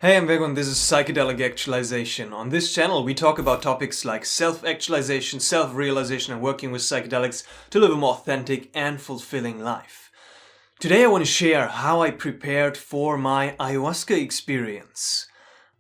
Hey, I'm Vegon, this is Psychedelic Actualization. On this channel, we talk about topics like self-actualization, self-realization, and working with psychedelics to live a more authentic and fulfilling life. Today I want to share how I prepared for my ayahuasca experience.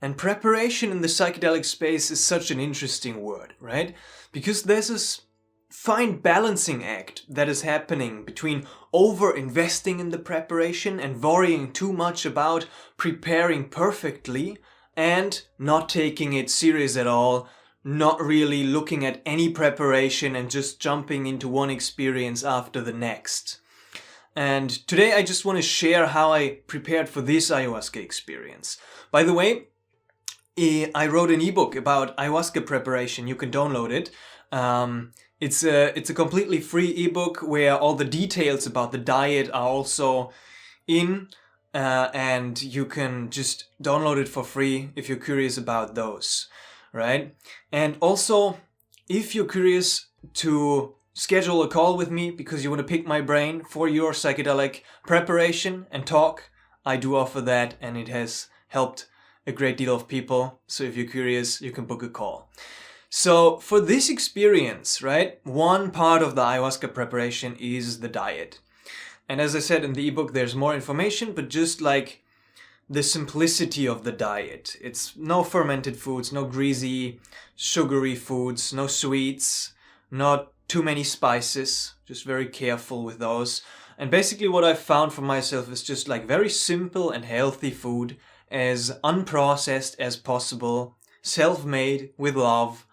And preparation in the psychedelic space is such an interesting word, right? Because there's this fine balancing act that is happening between over-investing in the preparation and worrying too much about preparing perfectly and not taking it serious at all, not really looking at any preparation and just jumping into one experience after the next. And today I just want to share how I prepared for this ayahuasca experience. By the way, I wrote an ebook about ayahuasca preparation. You can download it. It's a completely free ebook where all the details about the diet are also in, and you can just download it for free if you're curious about those, right? And also, if you're curious to schedule a call with me because you want to pick my brain for your psychedelic preparation and talk, I do offer that, and it has helped a great deal of people. So if you're curious, you can book a call. So for this experience, right, one part of the ayahuasca preparation is the diet. And as I said in the ebook, there's more information, but just like the simplicity of the diet. It's no fermented foods, no greasy, sugary foods, no sweets, not too many spices, just very careful with those. And basically what I've found for myself is just like very simple and healthy food, as unprocessed as possible, self-made with love.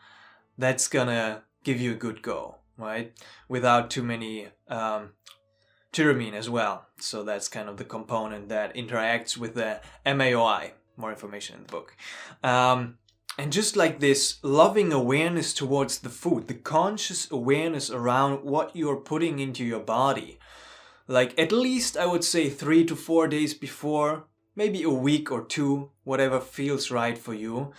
That's gonna give you a good go, right? Without too many tyramine as well. So that's kind of the component that interacts with the MAOI. More information in the book. And just like this loving awareness towards the food, the conscious awareness around what you're putting into your body. Like at least I would say 3 to 4 days before, maybe a week or two, whatever feels right for you,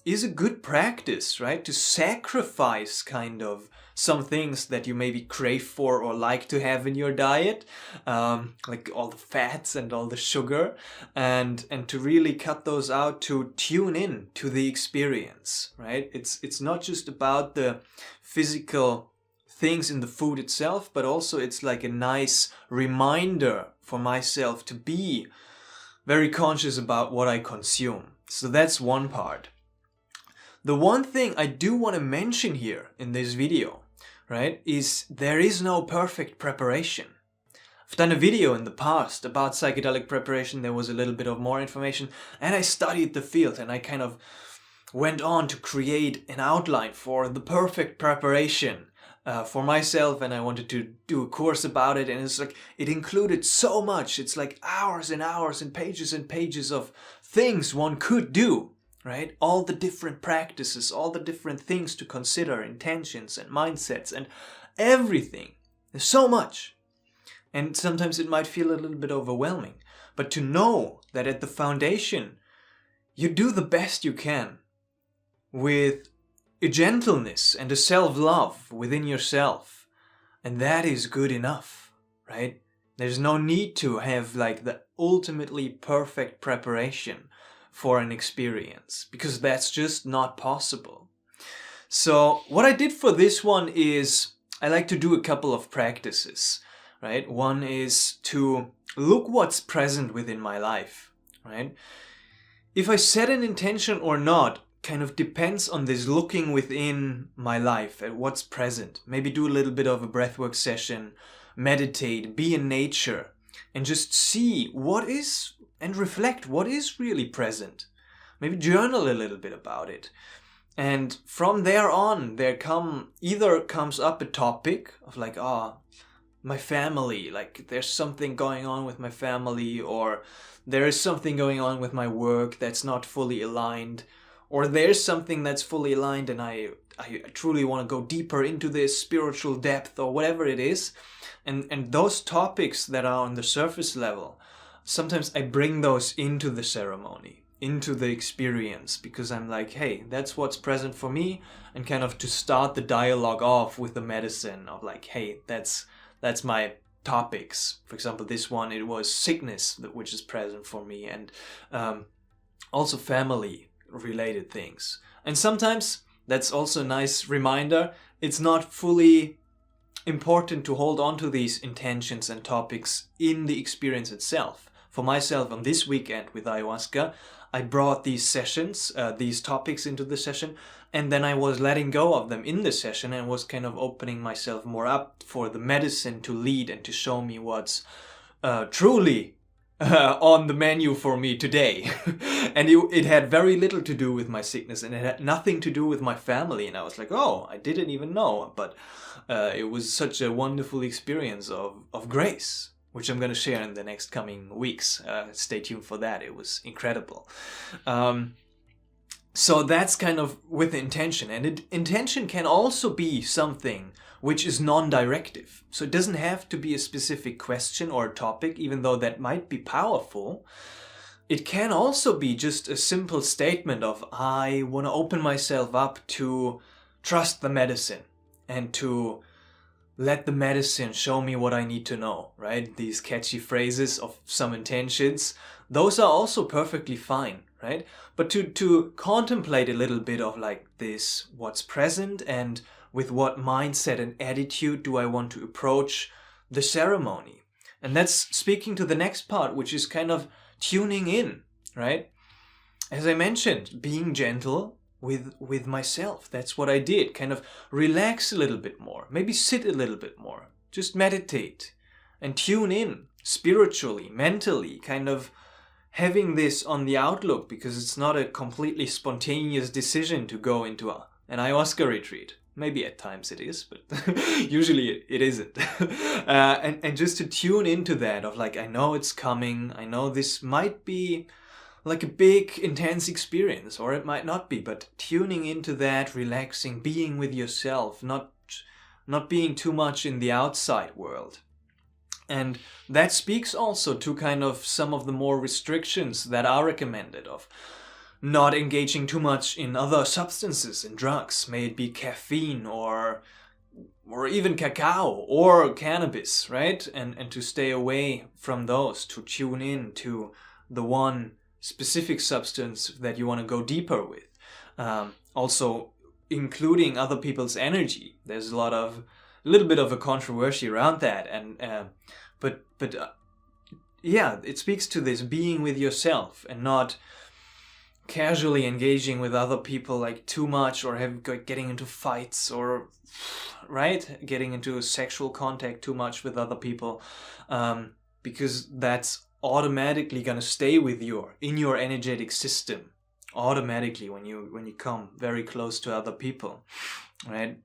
is a good practice, right? To sacrifice kind of some things that you maybe crave for or like to have in your diet, like all the fats and all the sugar, and to really cut those out to tune in to the experience, right? It's not just about the physical things in the food itself, but also it's like a nice reminder for myself to be very conscious about what I consume. So that's one part. The one thing I do want to mention here in this video, right, is there is no perfect preparation. I've done a video in the past about psychedelic preparation. There was a little bit of more information, and I studied the field, and I kind of went on to create an outline for the perfect preparation for myself, and I wanted to do a course about it, and it's like it included so much. It's like hours and hours and pages of things one could do, right? All the different practices, all the different things to consider, intentions and mindsets and everything. There's so much, and sometimes it might feel a little bit overwhelming, but to know that at the foundation you do the best you can with a gentleness and a self-love within yourself, and that is good enough, right? There's no need to have like the ultimately perfect preparation for an experience, because that's just not possible. So what I did for this one is I like to do a couple of practices, right? One is to look what's present within my life, right? If I set an intention or not kind of depends on this looking within my life at what's present. Maybe do a little bit of a breathwork session, meditate, be in nature, and just see what is, and reflect what is really present. Maybe journal a little bit about it. And from there on, either comes up a topic of like, my family, like there's something going on with my family, or there is something going on with my work that's not fully aligned, or there's something that's fully aligned and I truly want to go deeper into this spiritual depth, or whatever it is. And those topics that are on the surface level, sometimes I bring those into the ceremony, into the experience, because I'm like, hey, that's what's present for me, and kind of to start the dialogue off with the medicine of like, hey, that's my topics. For example, this one, it was sickness, which is present for me, and also family related things. And sometimes that's also a nice reminder. It's not fully important to hold on to these intentions and topics in the experience itself. For myself, on this weekend with ayahuasca, I brought these sessions, these topics into the session, and then I was letting go of them in the session and was kind of opening myself more up for the medicine to lead and to show me what's truly on the menu for me today. And it had very little to do with my sickness, and it had nothing to do with my family. And I was like, oh, I didn't even know. But it was such a wonderful experience of grace, which I'm going to share in the next coming weeks. Stay tuned for that. It was incredible. So that's kind of with the intention. And intention can also be something which is non-directive. So it doesn't have to be a specific question or a topic, even though that might be powerful. It can also be just a simple statement of, I want to open myself up to trust the medicine and to let the medicine show me what I need to know, right? These catchy phrases of some intentions, those are also perfectly fine, right? But to contemplate a little bit of like this, what's present, and with what mindset and attitude do I want to approach the ceremony? And that's speaking to the next part, which is kind of tuning in, right? As I mentioned, being gentle with myself. That's what I did. Kind of relax a little bit more. Maybe sit a little bit more. Just meditate and tune in spiritually, mentally, kind of having this on the outlook, because it's not a completely spontaneous decision to go into an ayahuasca retreat. Maybe at times it is, but usually it isn't. And just to tune into that of like, I know it's coming. I know this might be like a big, intense experience, or it might not be, but tuning into that, relaxing, being with yourself, not being too much in the outside world. And that speaks also to kind of some of the more restrictions that are recommended of not engaging too much in other substances and drugs, may it be caffeine or even cacao or cannabis, right? And to stay away from those, to tune in to the one specific substance that you want to go deeper with. Also including other people's energy. There's a little bit of a controversy around that, and but yeah, it speaks to this being with yourself and not casually engaging with other people like too much, or getting into fights, or right, getting into sexual contact too much with other people, because that's automatically gonna stay with you in your energetic system automatically when you come very close to other people, right?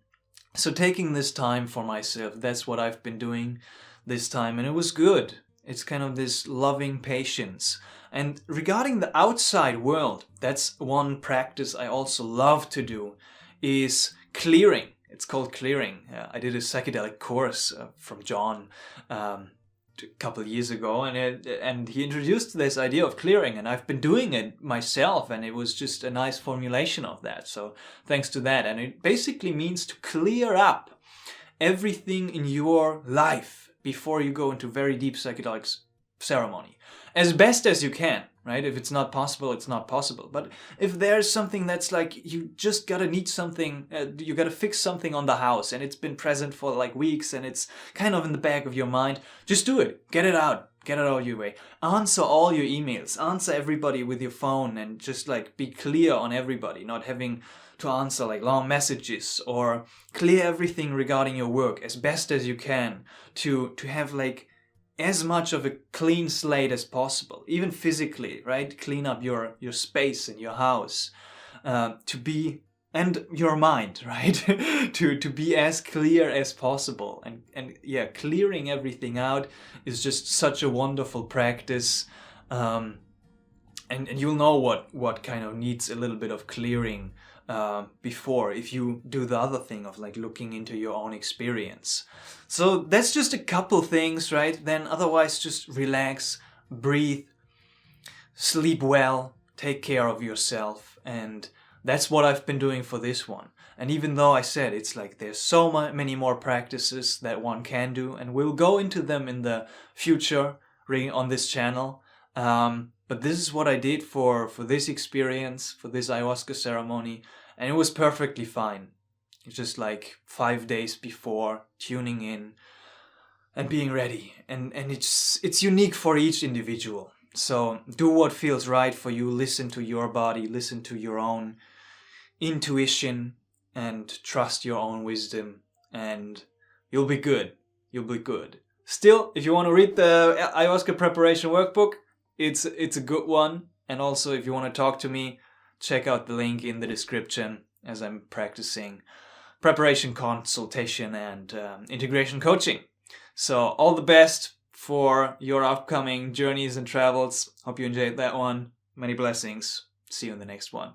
So taking this time for myself, that's what I've been doing this time, and it was good. It's kind of this loving patience. And regarding the outside world, that's one practice I also love to do, is clearing. It's called clearing. I did a psychedelic course from John a couple of years ago, and he introduced this idea of clearing, and I've been doing it myself, and it was just a nice formulation of that. So thanks to that. And it basically means to clear up everything in your life before you go into very deep psychedelic ceremony, as best as you can, right? If it's not possible, it's not possible. But if there's something that's like, you just gotta need something, you gotta fix something on the house, and it's been present for like weeks, and it's kind of in the back of your mind, just do it. Get it out of your way. Answer all your emails, answer everybody with your phone, and just like be clear on everybody, not having to answer like long messages, or clear everything regarding your work as best as you can, to have like as much of a clean slate as possible, even physically, right? Clean up your space in your house, to be, and your mind, right? to be as clear as possible. And yeah, clearing everything out is just such a wonderful practice. And you'll know what kind of needs a little bit of clearing before, if you do the other thing of like looking into your own experience. So that's just a couple things, right? Then otherwise just relax, breathe, sleep well, take care of yourself. And that's what I've been doing for this one. And even though I said it's like there's so many more practices that one can do, and we'll go into them in the future on this channel, But this is what I did for this experience, for this ayahuasca ceremony, and it was perfectly fine. It's just like 5 days before, tuning in and being ready. And it's unique for each individual. So do what feels right for you. Listen to your body, listen to your own intuition, and trust your own wisdom, and you'll be good. You'll be good. Still, if you want to read the ayahuasca preparation workbook, it's a good one. And also, if you want to talk to me, check out the link in the description, as I'm practicing preparation consultation and integration coaching. So all the best for your upcoming journeys and travels. Hope you enjoyed that one. Many blessings. See you in the next one.